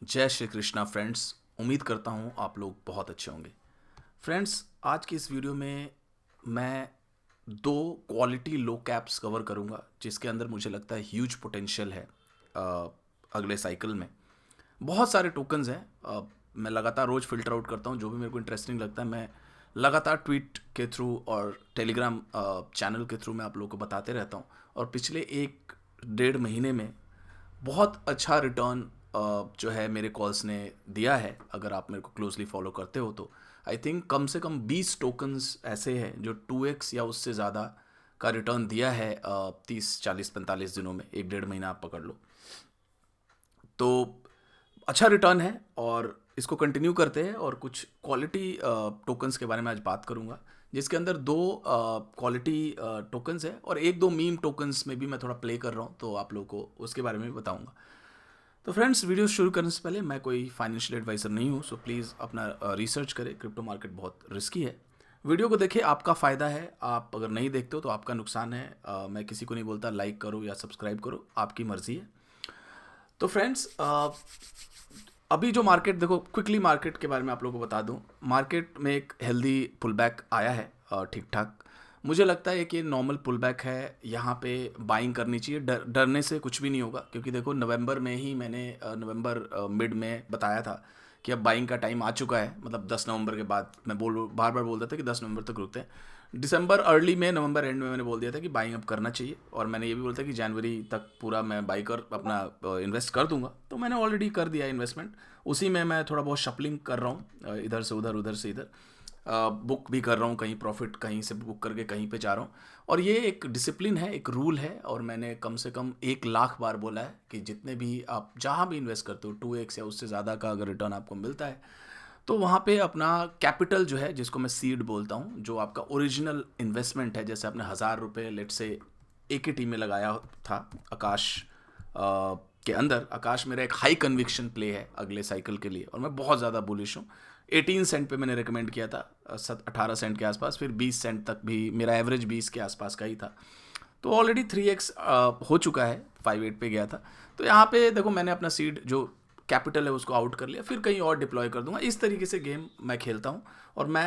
जय श्री कृष्णा फ्रेंड्स। उम्मीद करता हूँ आप लोग बहुत अच्छे होंगे। फ्रेंड्स, आज की इस वीडियो में मैं दो क्वालिटी लो कैप्स कवर करूँगा जिसके अंदर मुझे लगता है ह्यूज पोटेंशियल है। अगले साइकिल में बहुत सारे टोकन्स हैं। मैं लगातार रोज़ फिल्टर आउट करता हूँ, जो भी मेरे को इंटरेस्टिंग लगता है मैं लगातार ट्वीट के थ्रू और टेलीग्राम चैनल के थ्रू मैं आप लोगों को बताते रहता हूँ। और पिछले 1-1.5 महीने में बहुत अच्छा रिटर्न जो है मेरे कॉल्स ने दिया है। अगर आप मेरे को क्लोजली फॉलो करते हो तो आई थिंक कम से कम 20 टोकन्स ऐसे हैं जो 2x या उससे ज़्यादा का रिटर्न दिया है 30, 40, 45 दिनों में। 1-1.5 महीना आप पकड़ लो तो अच्छा रिटर्न है और इसको कंटिन्यू करते हैं। और कुछ क्वालिटी टोकन्स के बारे में आज बात करूंगा, जिसके अंदर दो क्वालिटी टोकन्स है और 1-2 मीम टोकन्स में भी मैं थोड़ा प्ले कर रहा हूँ, तो आप लोगों को उसके बारे में भी बताऊंगा। तो फ्रेंड्स, वीडियो शुरू करने से पहले मैं कोई फाइनेंशियल एडवाइज़र नहीं हूँ, सो प्लीज़ अपना रिसर्च करें। क्रिप्टो मार्केट बहुत रिस्की है। वीडियो को देखिए, आपका फ़ायदा है। आप अगर नहीं देखते हो तो आपका नुकसान है। मैं किसी को नहीं बोलता लाइक करो या सब्सक्राइब करो, आपकी मर्ज़ी है। तो फ्रेंड्स, अभी जो मार्केट देखो, क्विकली मार्केट के बारे में आप लोगों को बता दूं। मार्केट में एक हेल्दी पुल बैक आया है, ठीक ठाक। मुझे लगता है कि ये नॉर्मल पुल बैक है। यहाँ पे बाइंग करनी चाहिए। डरने से कुछ भी नहीं होगा, क्योंकि देखो नवंबर में ही मैंने नवंबर मिड में बताया था कि अब बाइंग का टाइम आ चुका है। मतलब 10 नवंबर के बाद मैं बार बार बोलता था कि 10 नवंबर तक रुकते हैं। दिसंबर अर्ली में, नवंबर एंड में मैंने बोल दिया था कि बाइंग अब करना चाहिए। और मैंने ये भी बोला था कि जनवरी तक पूरा मैं बाई कर अपना इन्वेस्ट कर दूंगा। तो मैंने ऑलरेडी कर दिया इन्वेस्टमेंट। उसी में मैं थोड़ा बहुत शफलिंग कर रहा हूँ, इधर से उधर उधर से इधर। बुक भी कर रहा हूँ, कहीं प्रॉफिट कहीं से बुक करके कहीं पे जा रहा हूँ। और ये एक डिसिप्लिन है, एक रूल है। और मैंने कम से कम 1 लाख बार बोला है कि जितने भी आप जहाँ भी इन्वेस्ट करते हो 2x या उससे ज़्यादा का अगर रिटर्न आपको मिलता है, तो वहाँ पे अपना कैपिटल जो है, जिसको मैं सीड बोलता हूँ, जो आपका ओरिजिनल इन्वेस्टमेंट है, जैसे आपने 1,000 रुपये लेट से एक ही टीम में लगाया था आकाश के अंदर। आकाश मेरा एक हाई कन्विक्शन प्ले है अगले साइकिल के लिए, और मैं बहुत ज़्यादा बुलिश हूँ। 18 सेंट पे मैंने रिकमेंड किया था, 18 सेंट के आसपास, फिर 20 सेंट तक भी मेरा एवरेज 20 के आसपास का ही था। तो ऑलरेडी 3x हो चुका है, 5-8 पे गया था। तो यहाँ पे देखो, मैंने अपना सीड जो कैपिटल है उसको आउट कर लिया, फिर कहीं और डिप्लॉय कर दूंगा। इस तरीके से गेम मैं खेलता हूँ। और मैं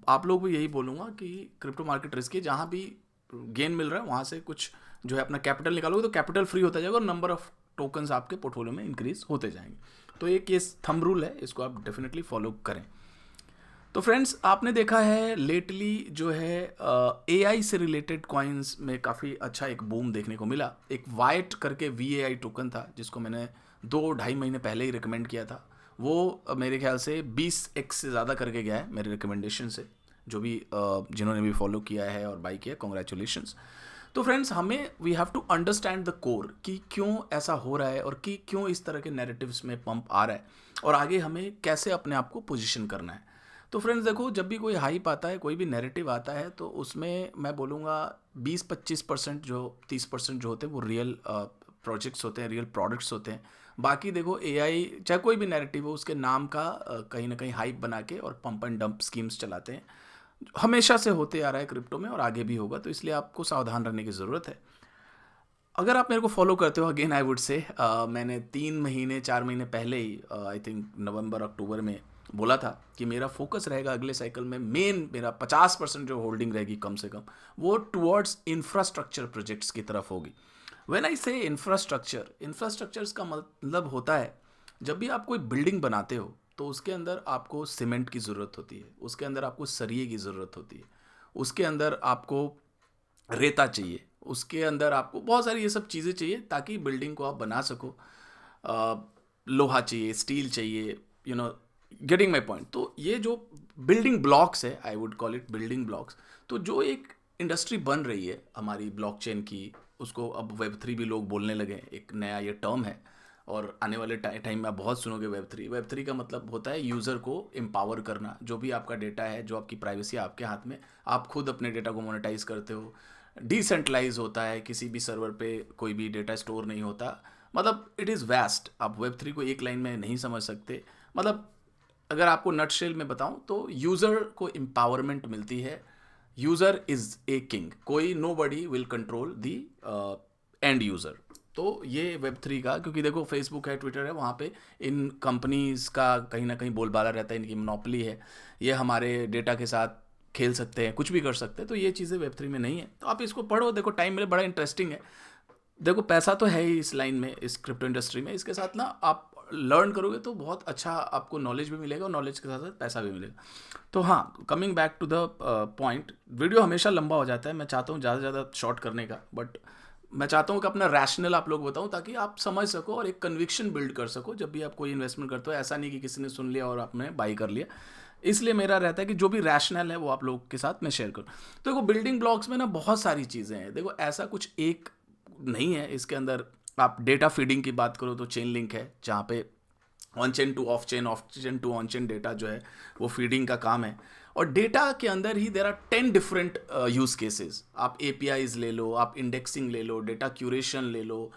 आप लोग को यही बोलूँगा कि क्रिप्टो मार्केट रिस्क है। जहाँ भी गेन मिल रहा है वहाँ से कुछ जो है अपना कैपिटल निकालोगे तो कैपिटल फ्री होता जाएगा और नंबर ऑफ टोकन्स आपके पोर्टफोलियो में इंक्रीज होते जाएंगे। तो एक ये थंब रूल है, इसको आप डेफिनेटली फॉलो करें। तो फ्रेंड्स, आपने देखा है लेटली जो है एआई से रिलेटेड कॉइन्स में काफ़ी अच्छा एक बूम देखने को मिला। एक वाइट करके VAI टोकन था, जिसको मैंने 2-2.5 महीने पहले ही रिकमेंड किया था। वो मेरे ख्याल से 20x से ज़्यादा करके गया है मेरे रिकमेंडेशन से। जो भी जिन्होंने भी फॉलो किया है और बाई किया, कॉन्ग्रेचुलेशंस। तो फ्रेंड्स, हमें we have to understand the core कि क्यों ऐसा हो रहा है और कि क्यों इस तरह के नैरेटिव्स में पंप आ रहा है, और आगे हमें कैसे अपने आप को पोजीशन करना है। तो फ्रेंड्स देखो, जब भी कोई हाइप आता है, कोई भी नैरेटिव आता है, तो उसमें मैं बोलूँगा 20-25% जो 30% जो होते हैं वो रियल प्रोजेक्ट्स होते हैं, रियल प्रोडक्ट्स होते हैं। बाकी देखो, एआई चाहे कोई भी नैरेटिव हो, उसके नाम का कहीं ना कहीं हाइप बना के और पंप एंड डंप स्कीम्स चलाते हैं। हमेशा से होते आ रहा है क्रिप्टो में और आगे भी होगा, तो इसलिए आपको सावधान रहने की ज़रूरत है। अगर आप मेरे को फॉलो करते हो, अगेन आई वुड से, मैंने 3 महीने 4 महीने पहले ही, आई थिंक नवंबर अक्टूबर में बोला था कि मेरा फोकस रहेगा अगले साइकिल में, मेन मेरा 50% जो होल्डिंग रहेगी कम से कम, वो टुवर्ड्स इंफ्रास्ट्रक्चर प्रोजेक्ट्स की तरफ होगी। व्हेन आई से इंफ्रास्ट्रक्चर्स का मतलब होता है, जब भी आप कोई बिल्डिंग बनाते हो तो उसके अंदर आपको सीमेंट की ज़रूरत होती है, उसके अंदर आपको सरिये की ज़रूरत होती है, उसके अंदर आपको रेता चाहिए, उसके अंदर आपको बहुत सारी ये सब चीज़ें चाहिए ताकि बिल्डिंग को आप बना सको। अ, लोहा चाहिए, स्टील चाहिए, गेटिंग माई पॉइंट। तो ये जो बिल्डिंग ब्लॉक्स है, I would call it building blocks. तो जो एक इंडस्ट्री बन रही है हमारी ब्लॉकचेन की, उसको अब वेब 3 भी लोग बोलने लगे हैं, एक नया ये टर्म है। और आने वाले टाइम में आप बहुत सुनोगे वेब थ्री का मतलब होता है यूज़र को एम्पावर करना। जो भी आपका डेटा है, जो आपकी प्राइवेसी है आपके हाथ में, आप खुद अपने डेटा को मोनेटाइज करते हो। डिसेंट्रलाइज होता है, किसी भी सर्वर पे कोई भी डेटा स्टोर नहीं होता। मतलब इट इज़ वैस्ट। आप वेब 3 को एक लाइन में नहीं समझ सकते। मतलब अगर आपको नटशेल में बताऊं तो यूज़र को एम्पावरमेंट मिलती है। यूज़र इज़ ए किंग, कोई nobody will control the end user. तो ये वेब 3 का, क्योंकि देखो फेसबुक है, ट्विटर है, वहाँ पे इन कंपनीज का कहीं ना कहीं बोलबाला रहता है, इनकी मोनोपोली है, ये हमारे डेटा के साथ खेल सकते हैं, कुछ भी कर सकते हैं। तो ये चीज़ें वेब 3 में नहीं है। तो आप इसको पढ़ो, देखो टाइम मिले, बड़ा इंटरेस्टिंग है। देखो पैसा तो है ही इस लाइन में, इस क्रिप्टो इंडस्ट्री में, इसके साथ ना आप लर्न करोगे तो बहुत अच्छा आपको नॉलेज भी मिलेगा और नॉलेज के साथ साथ पैसा भी मिलेगा। तो हाँ, coming back to the point, video हमेशा लंबा हो जाता है, मैं चाहता हूँ ज़्यादा से ज़्यादा शॉर्ट करने का, बट मैं चाहता हूँ कि अपना रैशनल आप लोग बताऊँ ताकि आप समझ सको और एक कन्विक्शन बिल्ड कर सको जब भी आप कोई इन्वेस्टमेंट करते हो। ऐसा नहीं कि किसी ने सुन लिया और आपने बाई कर लिया। इसलिए मेरा रहता है कि जो भी रैशनल है वो आप लोग के साथ मैं शेयर करूँ। तो देखो बिल्डिंग ब्लॉक्स में ना बहुत सारी चीज़ें हैं। देखो ऐसा कुछ एक नहीं है इसके अंदर। आप डेटा फीडिंग की बात करो तो चेन लिंक है, जहाँ पे on chain to off chain, off chain to on chain data जो है वो फीडिंग का काम है। और डेटा के अंदर ही there are 10 different use cases. आप एपीआईज ले लो, आप इंडेक्सिंग ले लो, डेटा क्यूरेशन ले लो,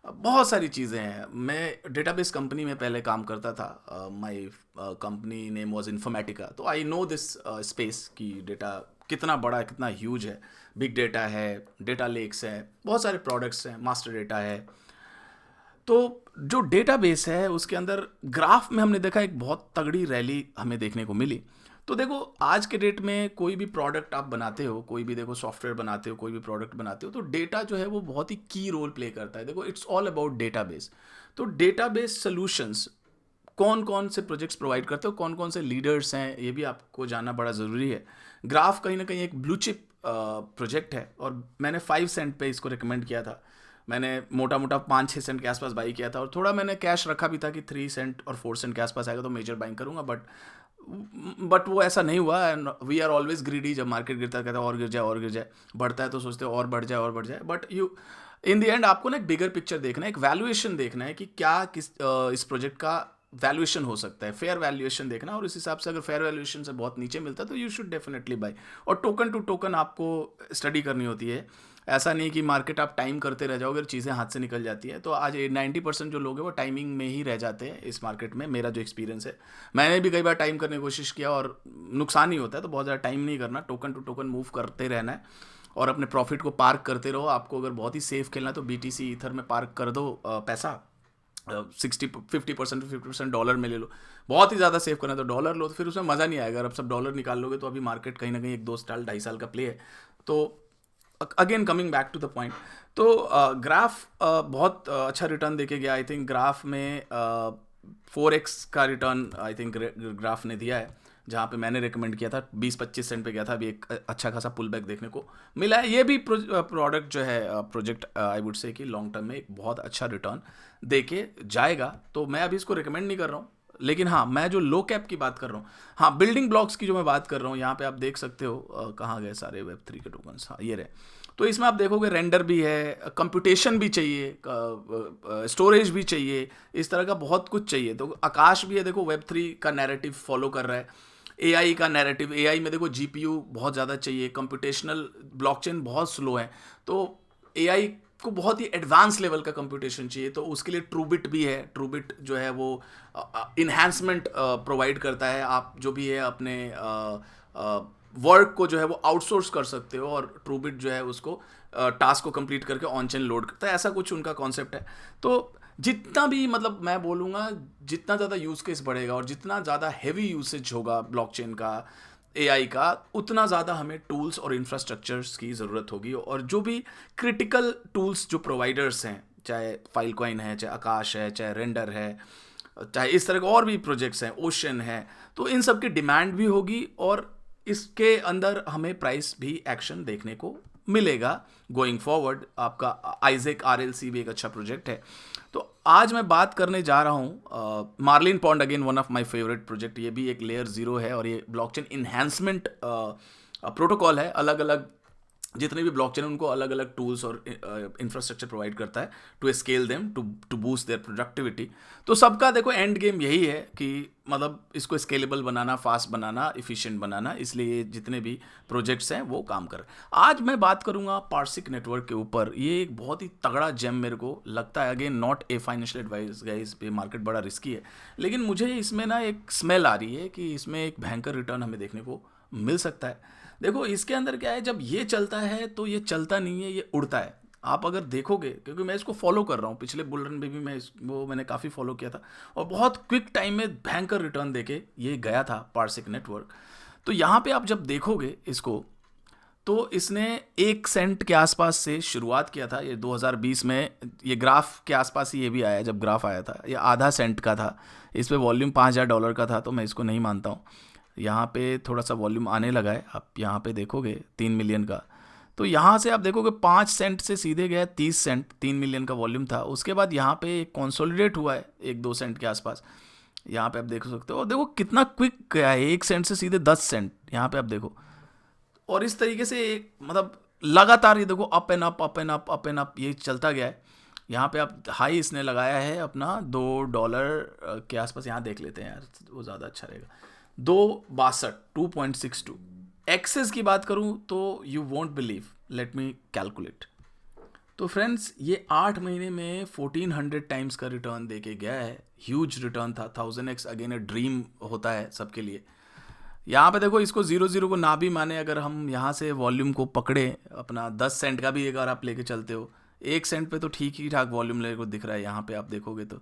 बहुत सारी चीज़ें हैं। मैं डेटाबेस कंपनी में पहले काम करता था, my company name was Informatica. तो आई नो दिस स्पेस कि डेटा कितना बड़ा है, कितना ह्यूज है। बिग डेटा है, डेटा लेक्स है, बहुत सारे प्रोडक्ट्स हैं, मास्टर डेटा है। तो जो डेटाबेस है उसके अंदर ग्राफ में हमने देखा एक बहुत तगड़ी रैली हमें देखने को मिली। तो देखो आज के डेट में कोई भी प्रोडक्ट आप बनाते हो, कोई भी देखो सॉफ्टवेयर बनाते हो, कोई भी प्रोडक्ट बनाते हो, तो डेटा जो है वो बहुत ही की रोल प्ले करता है। देखो इट्स ऑल अबाउट डेटाबेस। तो डेटाबेस सॉल्यूशंस कौन कौन से प्रोजेक्ट्स प्रोवाइड करते हो, कौन कौन से लीडर्स हैं, ये भी आपको जानना बड़ा ज़रूरी है। ग्राफ कहीं ना कहीं एक ब्लू चिप प्रोजेक्ट है और मैंने 5 सेंट पे इसको रिकमेंड किया था। मैंने मोटा मोटा 5-6 सेंट के आसपास बाई किया था और थोड़ा मैंने कैश रखा भी था कि 3 सेंट और 4 सेंट के आसपास आएगा तो मेजर बाइंग करूंगा। बट वो ऐसा नहीं हुआ। And we are always greedy. जब मार्केट गिरता है कहता है और गिर जाए और गिर जाए, बढ़ता है तो सोचते हैं और बढ़ जाए और बढ़ जाए। But you in the end आपको ना एक बिगर पिक्चर देखना है, एक वैल्यूएशन देखना है कि क्या इस प्रोजेक्ट का वैल्यूएशन हो सकता है, फेयर वैल्यूएशन देखना। और इस हिसाब से अगर फेयर वैल्यूएशन से बहुत नीचे मिलता है तो यू शुड डेफिनेटली बाय। और टोकन टू टोकन आपको स्टडी करनी होती है। ऐसा नहीं कि मार्केट आप टाइम करते रह जाओगे और चीज़ें हाथ से निकल जाती हैं। तो आज 90% जो लोग हैं वो टाइमिंग में ही रह जाते हैं इस मार्केट में। मेरा जो एक्सपीरियंस है, मैंने भी कई बार टाइम करने की कोशिश किया और नुकसान ही होता है। तो बहुत ज़्यादा टाइम नहीं करना, टोकन टू टोकन मूव करते रहना है और अपने प्रॉफिट को पार्क करते रहो। आपको अगर बहुत ही सेफ खेलना है तो BTC ईथर में पार्क कर दो पैसा। 50% to 50% डॉलर में ले लो। बहुत ही ज़्यादा सेव करना है तो डॉलर लो, तो फिर उसमें मज़ा नहीं आएगा। अगर अब सब डॉलर निकाल लोगे तो अभी मार्केट कहीं ना कहीं 1-2 साल 2.5 साल का प्ले है। तो again coming back to the point, तो ग्राफ बहुत अच्छा रिटर्न देके गया। आई थिंक ग्राफ में 4x का रिटर्न आई थिंक ग्राफ ने दिया है, जहाँ पे मैंने रिकमेंड किया था 20-25 सेंट पे गया था। अभी एक अच्छा खासा पुल बैक देखने को मिला है। ये भी प्रोडक्ट जो है प्रोजेक्ट आई वुड से कि लॉन्ग टर्म में एक बहुत अच्छा रिटर्न दे के जाएगा। तो मैं अभी इसको रिकमेंड नहीं कर रहा हूँ, लेकिन हाँ मैं जो लो कैप की बात कर रहा हूँ, हाँ बिल्डिंग ब्लॉक्स की जो मैं बात कर रहा हूँ, यहाँ पे आप देख सकते हो कहाँ गए सारे वेब 3 के टोकन्स। हाँ ये रहे। तो इसमें आप देखोगे रेंडर भी है, कंप्यूटेशन भी चाहिए, स्टोरेज भी चाहिए, इस तरह का बहुत कुछ चाहिए। तो आकाश भी है, देखो वेब 3 का नैरेटिव फॉलो कर रहा है। AI का नैरेटिव, AI में देखो GPU बहुत ज़्यादा चाहिए, कंप्यूटेशनल ब्लॉकचेन बहुत स्लो है। तो AI को बहुत ही एडवांस लेवल का कंप्यूटेशन चाहिए, तो उसके लिए ट्रूबिट भी है। ट्रूबिट जो है वो इन्हांसमेंट प्रोवाइड करता है। आप जो भी है अपने वर्क को जो है वो आउटसोर्स कर सकते हो और ट्रूबिट जो है उसको टास्क को कंप्लीट करके ऑन चेन लोड करता है। ऐसा कुछ उनका कॉन्सेप्ट है। तो जितना भी मतलब मैं बोलूँगा, जितना ज़्यादा यूज़ केस बढ़ेगा और जितना ज़्यादा हैवी यूसेज होगा ब्लॉकचेन का, AI का, उतना ज़्यादा हमें टूल्स और इंफ्रास्ट्रक्चर्स की ज़रूरत होगी। और जो भी क्रिटिकल टूल्स जो प्रोवाइडर्स हैं, चाहे फाइलकॉइन है, चाहे आकाश है, चाहे रेंडर है, चाहे इस तरह के और भी प्रोजेक्ट्स हैं, ओशन है, तो इन सब की डिमांड भी होगी और इसके अंदर हमें प्राइस भी एक्शन देखने को मिलेगा गोइंग फॉरवर्ड। आपका आइजैक RLC भी एक अच्छा प्रोजेक्ट है। तो आज मैं बात करने जा रहा हूँ Marlin Pond, again one of my favourite project. ये भी एक लेयर 0 है और ये ब्लॉकचेन इन्हांसमेंट प्रोटोकॉल है। अलग अलग जितने भी ब्लॉकचेन उनको अलग अलग टूल्स और इंफ्रास्ट्रक्चर प्रोवाइड करता है to scale them, to boost their productivity. तो सबका देखो एंड गेम यही है कि मतलब इसको स्केलेबल बनाना, फास्ट बनाना, इफिशिएंट बनाना। इसलिए जितने भी प्रोजेक्ट्स हैं वो काम कर। आज मैं बात करूंगा पार्सिक नेटवर्क के ऊपर। ये एक बहुत ही तगड़ा जेम मेरे को लगता है। Again not a financial advice guys, पे मार्केट बड़ा रिस्की है, लेकिन मुझे इसमें ना एक स्मेल आ रही है कि इसमें एक भयंकर रिटर्न हमें देखने को मिल सकता है। देखो इसके अंदर क्या है, जब ये चलता है तो ये चलता नहीं है, ये उड़ता है। आप अगर देखोगे, क्योंकि मैं इसको फॉलो कर रहा हूँ, पिछले बुल रन में भी मैंने काफ़ी फॉलो किया था और बहुत क्विक टाइम में भयंकर रिटर्न देके ये गया था पार्सिक नेटवर्क। तो यहाँ पे आप जब देखोगे इसको, तो इसने 1 सेंट के आसपास से शुरुआत किया था। ये 2020 में ये ग्राफ के आसपास ही ये भी आया, जब ग्राफ आया था ये आधा सेंट का था। इस पे वॉल्यूम $5000 का था, तो मैं इसको नहीं मानता हूँ। यहाँ पे थोड़ा सा वॉल्यूम आने लगा है, आप यहाँ पे देखोगे 3 मिलियन का। तो यहाँ से आप देखोगे 5 सेंट से सीधे गया 30 सेंट, 3 मिलियन का वॉल्यूम था। उसके बाद यहाँ पे कंसोलिडेट हुआ है 1-2 सेंट के आसपास, यहाँ पे आप देख सकते हो। और देखो कितना क्विक गया है, 1 सेंट से सीधे 10 सेंट, यहाँ पे आप देखो। और इस तरीके से मतलब लगातार ये देखो up and up, up and up, up and up, ये चलता गया है। यहाँ पे आप हाई इसने लगाया है अपना $2 के आसपास, यहाँ देख लेते हैं यार, वो ज़्यादा अच्छा रहेगा। 2.62, 2.62। एक्सेस की बात करूँ तो you won't believe, let me calculate. तो फ्रेंड्स ये 8 महीने में 1400 टाइम्स का रिटर्न देके गया है। ह्यूज रिटर्न था, 1000x अगेन ए ड्रीम होता है सबके लिए। यहाँ पे देखो इसको 0 को ना भी माने, अगर हम यहाँ से वॉल्यूम को पकड़े अपना 10 सेंट का भी अगर आप लेके चलते हो, 1 सेंट पे तो ठीक ही ठाक वॉल्यूम लेको दिख रहा है यहाँ पे आप देखोगे तो।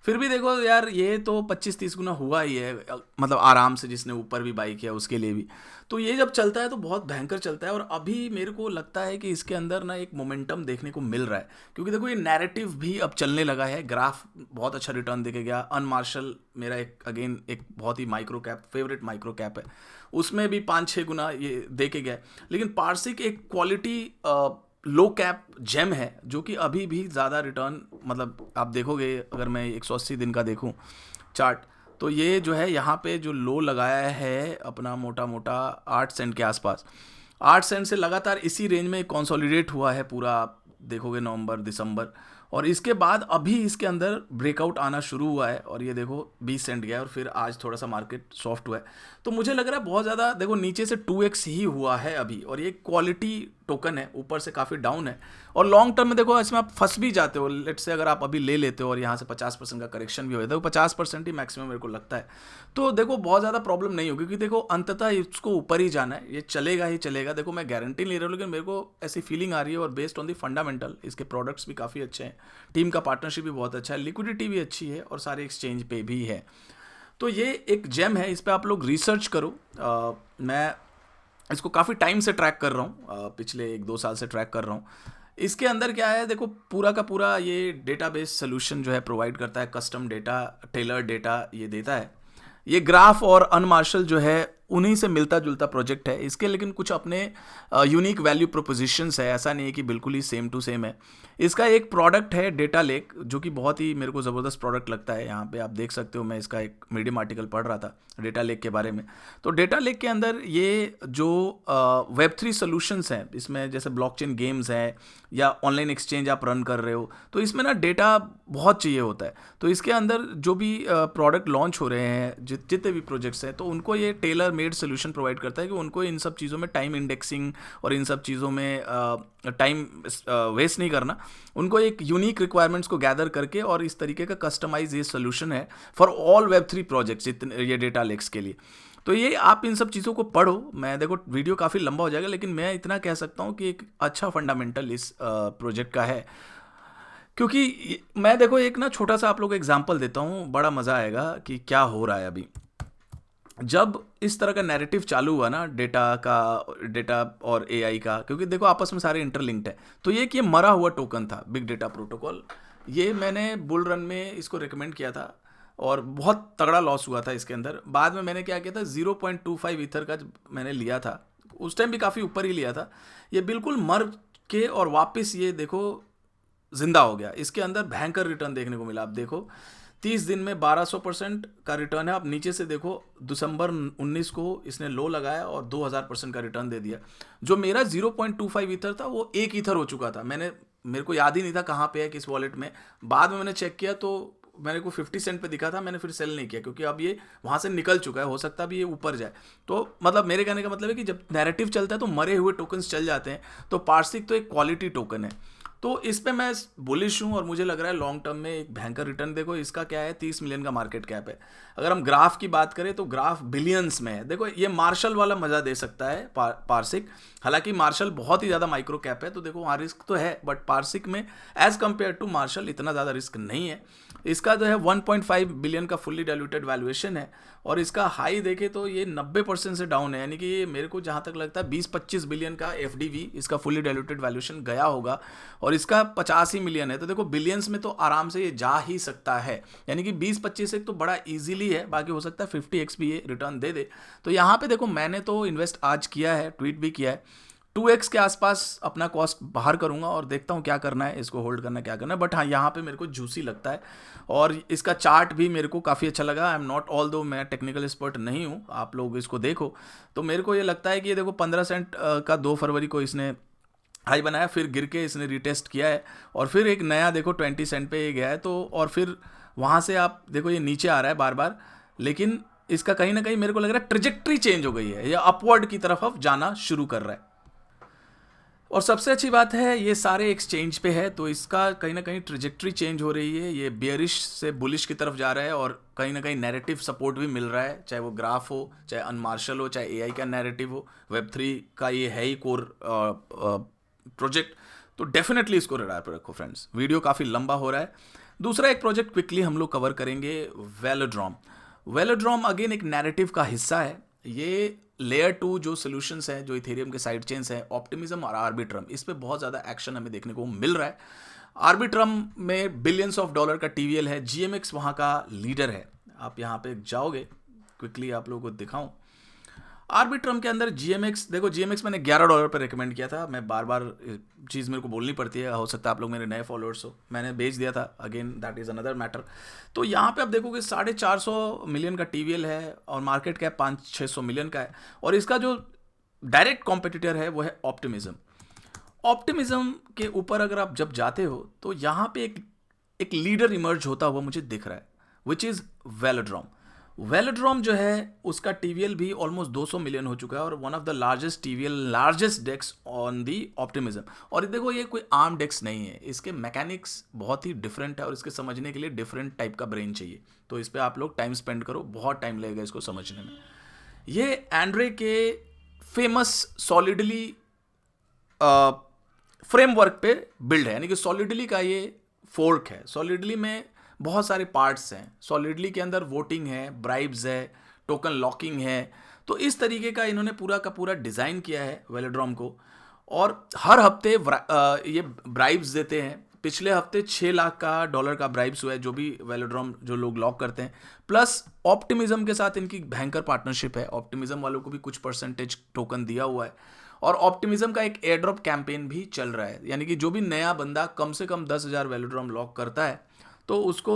फिर भी देखो यार, ये तो 25-30 गुना हुआ ही है, मतलब आराम से, जिसने ऊपर भी बाई किया उसके लिए भी। तो ये जब चलता है तो बहुत भयंकर चलता है। और अभी मेरे को लगता है कि इसके अंदर ना एक मोमेंटम देखने को मिल रहा है, क्योंकि देखो ये नैरेटिव भी अब चलने लगा है। ग्राफ बहुत अच्छा रिटर्न देके गया। अनमार्शल मेरा एक बहुत ही micro cap, favourite micro cap है, उसमें भी 5-6 गुना ये देके गया। लेकिन पार्सिक एक क्वालिटी लो कैप जेम है, जो कि अभी भी ज़्यादा रिटर्न, मतलब आप देखोगे अगर मैं 180 दिन का देखूं चार्ट, तो ये जो है यहाँ पे जो लो लगाया है अपना मोटा मोटा 8 सेंट के आसपास, 8 सेंट से लगातार इसी रेंज में कंसोलिडेट हुआ है पूरा, आप देखोगे नवंबर दिसंबर। और इसके बाद अभी इसके अंदर ब्रेकआउट आना शुरू हुआ है और ये देखो 20 सेंट गया और फिर आज थोड़ा सा मार्केट सॉफ्ट हुआ है। तो मुझे लग रहा है बहुत ज़्यादा, देखो नीचे से 2x ही हुआ है अभी, और ये क्वालिटी टोकन है, ऊपर से काफ़ी डाउन है। और लॉन्ग टर्म में देखो इसमें आप फंस भी जाते हो। लेट से अगर आप अभी ले लेते हो और यहाँ से 50% का करेक्शन भी हो जाता है, 50% ही मैक्सिमम मेरे को लगता है, तो देखो बहुत ज़्यादा प्रॉब्लम नहीं होगी, क्योंकि देखो अंततः इसको ऊपर ही जाना है, ये चलेगा ही चलेगा। देखो मैं गारंटी नहीं ले रहा हूँ, लेकिन मेरे को ऐसी फीलिंग आ रही है। और बेस्ड ऑन दी फंडामेंटल इसके प्रोडक्ट्स भी काफ़ी अच्छे हैं, टीम का पार्टनरशिप भी बहुत अच्छा है, लिक्विडिटी भी अच्छी है और सारे एक्सचेंज पे भी है। तो ये एक जेम है, इस पर आप लोग रिसर्च करो। मैं इसको काफ़ी टाइम से ट्रैक कर रहा हूँ, पिछले 1-2 साल से ट्रैक कर रहा हूँ। इसके अंदर क्या है, देखो पूरा का पूरा ये डेटाबेस सोल्यूशन जो है प्रोवाइड करता है, कस्टम डेटा, टेलर डेटा ये देता है। ये ग्राफ और अनमार्शल जो है उन्हीं से मिलता जुलता प्रोजेक्ट है इसके, लेकिन कुछ अपने यूनिक वैल्यू प्रोपोजिशंस है, ऐसा नहीं है कि बिल्कुल ही सेम टू सेम है। इसका एक प्रोडक्ट है डेटा लेक, जो कि बहुत ही मेरे को ज़बरदस्त प्रोडक्ट लगता है। यहाँ पे आप देख सकते हो, मैं इसका एक मीडियम आर्टिकल पढ़ रहा था डेटा लेक के बारे में। तो डेटा लेक के अंदर ये जो Web3 सोल्यूशंस हैं, इसमें जैसे ब्लॉकचेन गेम्स हैं या ऑनलाइन एक्सचेंज आप रन कर रहे हो, तो इसमें ना डेटा बहुत चाहिए होता है। तो इसके अंदर जो भी प्रोडक्ट लॉन्च हो रहे हैं, जितने भी प्रोजेक्ट्स हैं, तो उनको ये टेलर मेड सोल्यूशन प्रोवाइड करता है कि उनको इन सब चीज़ों में टाइम इंडेक्सिंग और इन सब चीज़ों में टाइम वेस्ट नहीं करना। उनको एक यूनिक रिक्वायरमेंट्स को गैदर करके, और इस तरीके का कस्टमाइज ये सोल्यूशन है फॉर ऑल Web3 प्रोजेक्ट्स, ये डेटा लेक्स के लिए। तो ये आप इन सब चीज़ों को पढ़ो। मैं देखो वीडियो काफ़ी लंबा हो जाएगा, लेकिन मैं इतना कह सकता हूँ कि एक अच्छा फंडामेंटल इस प्रोजेक्ट का है। क्योंकि मैं देखो एक ना छोटा सा आप लोग एग्जांपल देता हूँ, बड़ा मज़ा आएगा कि क्या हो रहा है अभी। जब इस तरह का नैरेटिव चालू हुआ ना डेटा और एआई का, क्योंकि देखो आपस में सारे इंटरलिंक्ड है, तो ये मरा हुआ टोकन था बिग डेटा प्रोटोकॉल। ये मैंने बुल रन में इसको रिकमेंड किया था और बहुत तगड़ा लॉस हुआ था इसके अंदर। बाद में मैंने क्या किया था, 0.25 ईथर का मैंने लिया था, उस टाइम भी काफ़ी ऊपर ही लिया था। ये बिल्कुल मर के और वापस ये देखो जिंदा हो गया। इसके अंदर भयंकर रिटर्न देखने को मिला। आप देखो 30 दिन में 1200% का रिटर्न है। आप नीचे से देखो, दिसंबर 19 को इसने लो लगाया और 2000% का रिटर्न दे दिया। जो मेरा 0.25 ईथर था वो 1 ईथर हो चुका था। मेरे को याद ही नहीं था कहाँ पे है, किस वॉलेट में। बाद में मैंने चेक किया तो मेरे को 50 सेंट पे दिखा था। मैंने फिर सेल नहीं किया, क्योंकि अब ये वहाँ से निकल चुका है, हो सकता है भी ये ऊपर जाए। तो मतलब मेरे कहने का मतलब है कि जब नैरेटिव चलता है तो मरे हुए टोकन्स चल जाते हैं। तो पार्सिक तो एक क्वालिटी टोकन है। तो इस पे मैं बुलिश हूँ और मुझे लग रहा है लॉन्ग टर्म में एक भयंकर रिटर्न। देखो इसका क्या है, 30 मिलियन का मार्केट कैप है। अगर हम ग्राफ की बात करें तो ग्राफ बिलियंस में है। देखो ये मार्शल वाला मजा दे सकता है पारसिक। हालांकि मार्शल बहुत ही ज़्यादा माइक्रो कैप है, तो देखो वहाँ रिस्क तो है, बट पारसिक में एज कंपेयर टू मार्शल इतना ज़्यादा रिस्क नहीं है। इसका जो है 1.5 बिलियन का फुल्ली डाइल्यूटेड वैल्यूएशन है और इसका हाई देखे तो ये 90% से डाउन है। यानी कि ये मेरे को जहाँ तक लगता है 20-25 बिलियन का एफडीवी इसका फुल्ली डाइल्यूटेड वैल्यूएशन गया होगा और इसका 85 मिलियन है। तो देखो बिलियंस में तो आराम से ये जा ही सकता है। यानी कि 20-25 एक तो बड़ा ईजिली है, बाकी हो सकता है 50x भी ये रिटर्न दे दे। तो यहाँ पे देखो मैंने तो इन्वेस्ट आज किया है, ट्वीट भी किया है, 2x के आसपास अपना कॉस्ट बाहर करूंगा और देखता हूं क्या करना है, इसको होल्ड करना क्या करना है। बट हाँ यहाँ पे मेरे को जूसी लगता है और इसका चार्ट भी मेरे को काफ़ी अच्छा लगा। आई एम नॉट, ऑल दो मैं टेक्निकल एक्सपर्ट नहीं हूँ, आप लोग इसको देखो तो मेरे को ये लगता है कि ये देखो 15 सेंट का 2 फरवरी को इसने हाई बनाया, फिर गिर के इसने रिटेस्ट किया है और फिर एक नया देखो 20 सेंट पे ये गया है। तो और फिर वहाँ से आप देखो ये नीचे आ रहा है बार बार, लेकिन इसका कहीं ना कहीं मेरे को लग रहा है ट्रेजेक्ट्री चेंज हो गई है, या अपवर्ड की तरफ अब जाना शुरू कर रहा है। और सबसे अच्छी बात है ये सारे एक्सचेंज पे है, तो इसका कहीं ना कहीं ट्रेजेक्ट्री चेंज हो रही है। ये बेयरिश से बुलिश की तरफ जा रहा है और कहीं ना कहीं नैरेटिव सपोर्ट भी मिल रहा है, चाहे वो ग्राफ हो, चाहे अनमार्शल हो, चाहे एआई का नैरेटिव हो, वेब3 का ये है ही कोर प्रोजेक्ट। तो डेफिनेटली इसको रडार पर रखो फ्रेंड्स। वीडियो काफ़ी लंबा हो रहा है। दूसरा एक प्रोजेक्ट क्विकली हम लोग कवर करेंगे, वेलोड्रॉम। वेलोड्रॉम अगेन एक नैरेटिव का हिस्सा है। ये लेयर 2 जो सोल्यूशंस हैं, जो इथेरियम के साइड चेन्स हैं, ऑप्टिमिज्म और आर्बिट्रम, इस पे बहुत ज़्यादा एक्शन हमें देखने को मिल रहा है। आर्बिट्रम में बिलियंस ऑफ डॉलर का टीवीएल है, जीएमएक्स वहाँ का लीडर है। आप यहाँ पे जाओगे, क्विकली आप लोगों को दिखाऊं। आर्बिट्रम के अंदर जीएमएक्स, देखो जीएमएक्स मैंने $11 पर रिकमेंड किया था। मैं बार बार चीज़ मेरे को बोलनी पड़ती है, हो सकता है आप लोग मेरे नए फॉलोअर्स हो, मैंने बेच दिया था, again that is another matter. तो यहाँ पे आप देखोगे 450 मिलियन का टीवीएल है और मार्केट कैप 500-600 मिलियन का है। और इसका जो डायरेक्ट कॉम्पिटिटर है वो है ऑप्टिमिज्म। ऑप्टिमिज्म के ऊपर अगर आप जब जाते हो तो यहाँ पे एक लीडर इमर्ज होता हुआ मुझे दिख रहा है, विच इज़ वेलोड्रॉम। वेलोड्रॉम जो है उसका टीवीएल भी ऑलमोस्ट 200 मिलियन हो चुका है और one of the largest TVL, largest DEX on the Optimism. और देखो ये कोई आर्म डेक्स नहीं है, इसके मैकेनिक्स बहुत ही डिफरेंट है और इसके समझने के लिए डिफरेंट टाइप का ब्रेन चाहिए। तो इस पर आप लोग टाइम स्पेंड करो, बहुत टाइम लगेगा इसको समझने में। ये एंड्रे के फेमस सॉलिडली फ्रेमवर्क पे बिल्ड है, यानी कि सॉलिडली का ये फोर्क है। सॉलिडली में बहुत सारे पार्ट्स हैं। सॉलिडली के अंदर वोटिंग है, ब्राइब्स है, टोकन लॉकिंग है। तो इस तरीके का इन्होंने पूरा का पूरा डिज़ाइन किया है वेलोड्रॉम को। और हर हफ्ते ये ब्राइब्स देते हैं। पिछले हफ्ते $6 लाख का ब्राइब्स हुआ है, जो भी वेलोड्रॉम जो लोग लॉक करते हैं। प्लस ऑप्टिमिज्म के साथ इनकी भयंकर पार्टनरशिप है, ऑप्टिमिज्म वालों को भी कुछ परसेंटेज टोकन दिया हुआ है। और ऑप्टिमिज्म का एक एयर ड्रॉप कैंपेन भी चल रहा है, यानी कि जो भी नया बंदा कम से कम 10,000 वेलोड्रॉम लॉक करता है तो उसको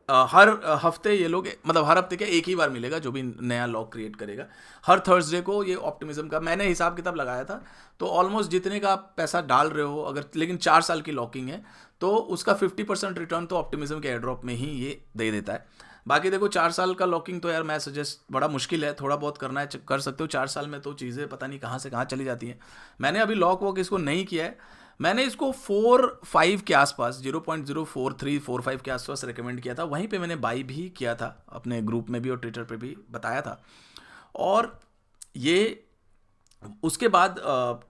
हर हफ्ते ये लोग, मतलब हर हफ्ते क्या एक ही बार मिलेगा, जो भी नया लॉक क्रिएट करेगा। हर थर्सडे को ये ऑप्टिमिज्म का मैंने हिसाब किताब लगाया था, तो ऑलमोस्ट जितने का आप पैसा डाल रहे हो अगर, लेकिन 4 साल की लॉकिंग है, तो उसका 50% रिटर्न तो ऑप्टिमिज्म के एयर ड्रॉप में ही ये दे देता है। बाकी देखो 4 साल का लॉकिंग तो यार मैं सजेस्ट, बड़ा मुश्किल है, थोड़ा बहुत करना है कर सकते हो। 4 साल में तो चीज़ें पता नहीं कहाँ से कहाँ चली जाती हैं। मैंने अभी लॉक वॉक इसको नहीं किया है, मैंने इसको 4.5 के आसपास, 0.04345 के आसपास रिकमेंड किया था। वहीं पे मैंने बाई भी किया था, अपने ग्रुप में भी और ट्विटर पे भी बताया था। और ये उसके बाद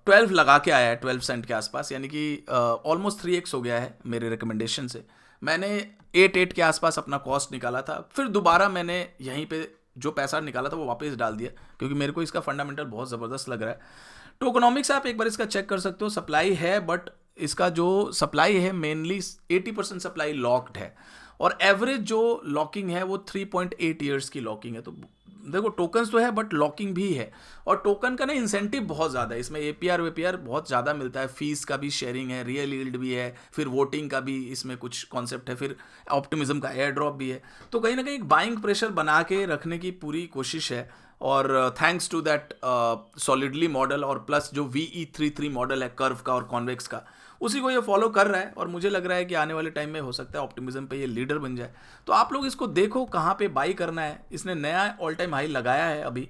12 लगा के आया है, 12 सेंट के आसपास, यानी कि ऑलमोस्ट 3x हो गया है मेरे रिकमेंडेशन से। मैंने 8 के आसपास अपना कॉस्ट निकाला था, फिर दोबारा मैंने यहीं पे जो पैसा निकाला था वो वापस डाल दिया, क्योंकि मेरे को इसका फंडामेंटल बहुत ज़बरदस्त लग रहा है। टोकनॉमिक्स आप एक बार इसका चेक कर सकते हो। सप्लाई है, बट इसका जो सप्लाई है मेनली 80% सप्लाई लॉक्ड है और एवरेज जो लॉकिंग है वो 3.8 ईयर्स की लॉकिंग है। तो देखो टोकन्स तो है बट लॉकिंग भी है, और टोकन का ना इंसेंटिव बहुत ज़्यादा है इसमें। एपीआर वेपीआर बहुत ज़्यादा मिलता है, फीस का भी शेयरिंग है, रियल यील्ड भी है, फिर वोटिंग का भी इसमें कुछ कॉन्सेप्ट है, फिर ऑप्टिमिज्म का एयर ड्रॉप भी है। तो कहीं ना कहीं बाइंग प्रेशर बना के रखने की पूरी कोशिश है। और thanks to that solidly model और प्लस जो VE33 मॉडल है कर्व का और कॉन्वेक्स का, उसी को ये फॉलो कर रहा है। और मुझे लग रहा है कि आने वाले टाइम में हो सकता है ऑप्टिमिज्म पे ये लीडर बन जाए। तो आप लोग इसको देखो कहाँ पे बाई करना है। इसने नया ऑल टाइम हाई लगाया है, अभी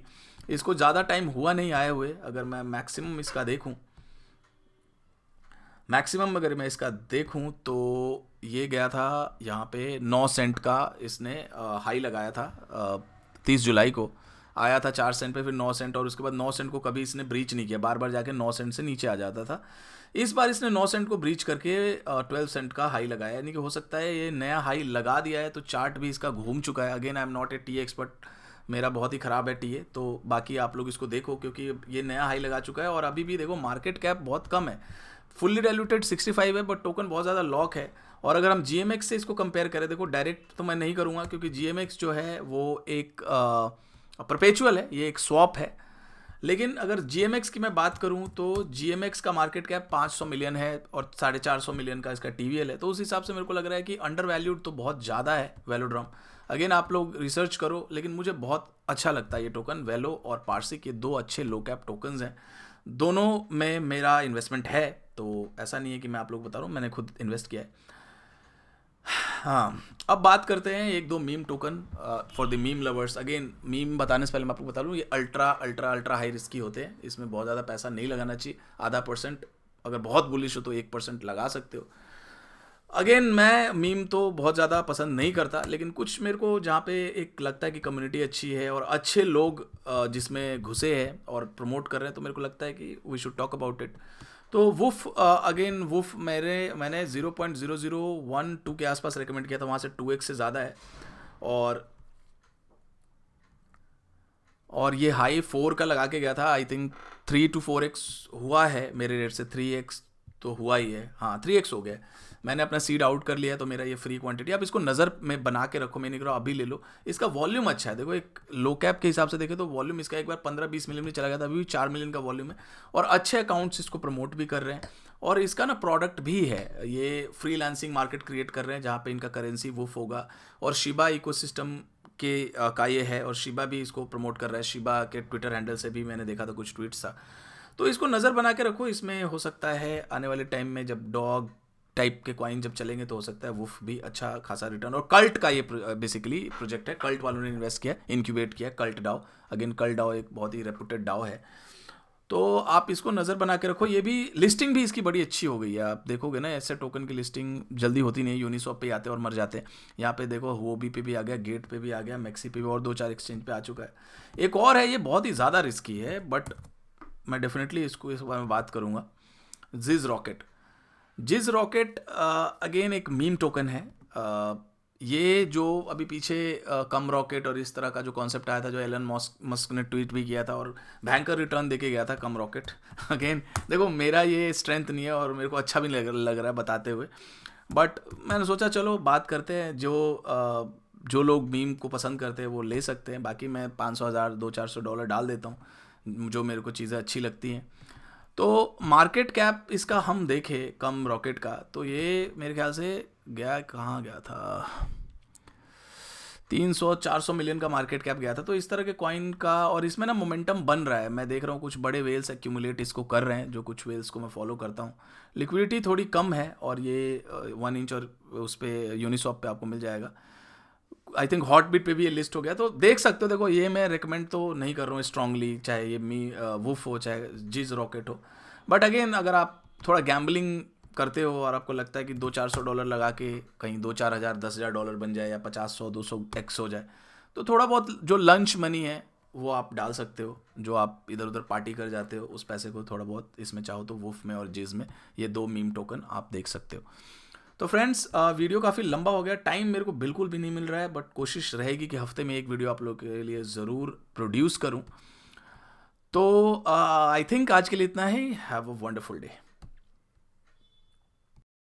इसको ज़्यादा टाइम हुआ नहीं आए हुए, अगर मैं मैक्सिमम इसका देखूँ मैक्सिमम अगर मैं इसका देखूं तो ये गया था यहाँ पे 9 सेंट का, इसने हाई लगाया था 30 जुलाई को, आया था 4 सेंट पे, फिर 9 सेंट, और उसके बाद 9 सेंट को कभी इसने ब्रीच नहीं किया, बार बार जाके 9 सेंट से नीचे आ जाता था। इस बार इसने 9 सेंट को ब्रीच करके 12 सेंट का हाई लगाया, यानी कि हो सकता है ये नया हाई लगा दिया है, तो चार्ट भी इसका घूम चुका है। Again I am not A tea expert, मेरा बहुत ही ख़राब है टीए, तो बाकी आप लोग इसको देखो क्योंकि ये नया हाई लगा चुका है। और अभी भी देखो मार्केट कैप बहुत कम है, फुल्ली डाइल्यूटेड 65 है, बट टोकन बहुत ज़्यादा लॉक है। और अगर हम जीएमएक्स से इसको कंपेयर करें, देखो डायरेक्ट तो मैं नहीं करूँगा क्योंकि जीएमएक्स जो है वो एक परपेचुअल है, ये एक स्वैप है। लेकिन अगर जीएमएक्स की मैं बात करूं तो जीएमएक्स का मार्केट कैप 500 मिलियन है और 450 मिलियन का इसका टीवीएल है, तो उस हिसाब से मेरे को लग रहा है कि अंडर वैल्यूड तो बहुत ज़्यादा है वेलोड्रॉम। अगेन आप लोग रिसर्च करो, लेकिन मुझे बहुत अच्छा लगता है ये टोकन। वेलो और पार्सिक, ये दो अच्छे लो कैप टोकन्स हैं, दोनों में मेरा इन्वेस्टमेंट है, तो ऐसा नहीं है कि मैं आप लोग बता रहा हूँ, मैंने खुद इन्वेस्ट किया है। हाँ, अब बात करते हैं एक दो meme token for the meme lovers. Again meme बताने से पहले मैं आपको बता दूँ, ये ultra ultra ultra high risky होते हैं, इसमें बहुत ज़्यादा पैसा नहीं लगाना चाहिए। आधा %, अगर बहुत बुलिश हो तो 1% लगा सकते हो। अगेन मैं मीम तो बहुत ज़्यादा पसंद नहीं करता, लेकिन कुछ मेरे को जहाँ पे एक लगता है कि कम्युनिटी अच्छी है और अच्छे लोग जिसमें घुसे हैं और प्रमोट कर रहे हैं, तो मेरे को लगता है कि we should talk about it. तो वुफ, अगेन वुफ मैंने 0.0012 के आसपास रेकमेंड किया था, वहाँ से 2x से ज़्यादा है। और ये हाई 4 का लगा के गया था, आई थिंक 3 to 4x हुआ है मेरे रेट से, 3x तो हुआ ही है, हाँ 3x हो गया। मैंने अपना सीड आउट कर लिया है, तो मेरा ये फ्री क्वांटिटी। आप इसको नज़र में बना के रखो, मैं नहीं कह रहा अभी ले लो। इसका वॉल्यूम अच्छा है, देखो एक लो कैप के हिसाब से देखें तो वॉल्यूम इसका एक बार 15-20 मिलियन में चला गया था, अभी भी 4 मिलियन का वॉल्यूम है, और अच्छे अकाउंट्स इसको प्रमोट भी कर रहे हैं। और इसका ना प्रोडक्ट भी है, ये फ्रीलांसिंग मार्केट क्रिएट कर रहे हैं जहाँ पे इनका करेंसी वुफ होगा, और शिबा इकोसिस्टम का ये है, और शिबा भी इसको प्रमोट कर रहा है। शिबा के ट्विटर हैंडल से भी मैंने देखा था कुछ ट्वीट्स था, तो इसको नज़र बना के रखो। इसमें हो सकता है आने वाले टाइम में जब डॉग टाइप के कॉइन जब चलेंगे तो हो सकता है वुफ भी अच्छा खासा रिटर्न। और कल्ट का ये बेसिकली प्रोजेक्ट है, कल्ट वालों ने इन्वेस्ट किया, इंक्यूबेट किया, Cult DAO. Again Cult DAO एक बहुत ही रेपुटेड डाओ है, तो आप इसको नज़र बना के रखो। ये भी लिस्टिंग भी इसकी बड़ी अच्छी हो गई है, आप देखोगे ना ऐसे टोकन की लिस्टिंग जल्दी होती नहीं है, यूनिस्वैप पे आते हैं और मर जाते हैं। यहाँ पे देखो हुओबी पे भी आ गया, गेट पे भी आ गया, मैक्सी पे भी, और 2-4 एक्सचेंज पे आ चुका है। एक और है, ये बहुत ही ज़्यादा रिस्की है, बट मैं डेफिनेटली इसको इस बारे में बात करूँगा। जिज रॉकेट, जिज रॉकेट अगेन एक मीम टोकन है। ये जो अभी पीछे कम रॉकेट और इस तरह का जो कॉन्सेप्ट आया था, जो एलन मस्क ने ट्वीट भी किया था और भयंकर रिटर्न देके गया था कम रॉकेट। अगेन देखो मेरा ये स्ट्रेंथ नहीं है और मेरे को अच्छा भी लग रहा है बताते हुए, बट मैंने सोचा चलो बात करते हैं। जो लोग मीम को पसंद करते हैं वो ले सकते हैं, बाकी मैं 500, 1000, $200-400 डाल देता हूँ जो मेरे को चीज़ें अच्छी लगती हैं। तो मार्केट कैप इसका हम देखें कम रॉकेट का, तो ये मेरे ख्याल से गया, कहाँ गया था, 300-400 मिलियन का मार्केट कैप गया था। तो इस तरह के कॉइन का, और इसमें ना मोमेंटम बन रहा है, मैं देख रहा हूँ कुछ बड़े वेल्स एक्यूमुलेट इसको कर रहे हैं, जो कुछ वेल्स को मैं फॉलो करता हूँ। लिक्विडिटी थोड़ी कम है, और ये 1 इंच और उस पर यूनिस्वैप पे आपको मिल जाएगा। आई थिंक हॉटबिट पे भी ये लिस्ट हो गया, तो देख सकते हो। देखो ये मैं रिकमेंड तो नहीं कर रहा हूँ स्ट्रांगली, चाहे ये वुफ हो चाहे जिज रॉकेट हो, बट अगेन अगर आप थोड़ा गैम्बलिंग करते हो और आपको लगता है कि $200-400 लगा के कहीं 2-4 हज़ार $10,000 बन जाए, या 50-100-200x हो जाए, तो थोड़ा बहुत जो लंच मनी है वो आप डाल सकते हो, जो आप इधर उधर पार्टी कर जाते हो उस पैसे को थोड़ा बहुत इसमें चाहो तो वुफ में और जिज में, ये 2 मीम टोकन आप देख सकते हो। तो फ्रेंड्स वीडियो काफ़ी लंबा हो गया, टाइम मेरे को बिल्कुल भी नहीं मिल रहा है, बट कोशिश रहेगी कि हफ्ते में एक वीडियो आप लोग के लिए ज़रूर प्रोड्यूस करूं। तो आई थिंक आज के लिए इतना ही। Have a wonderful day.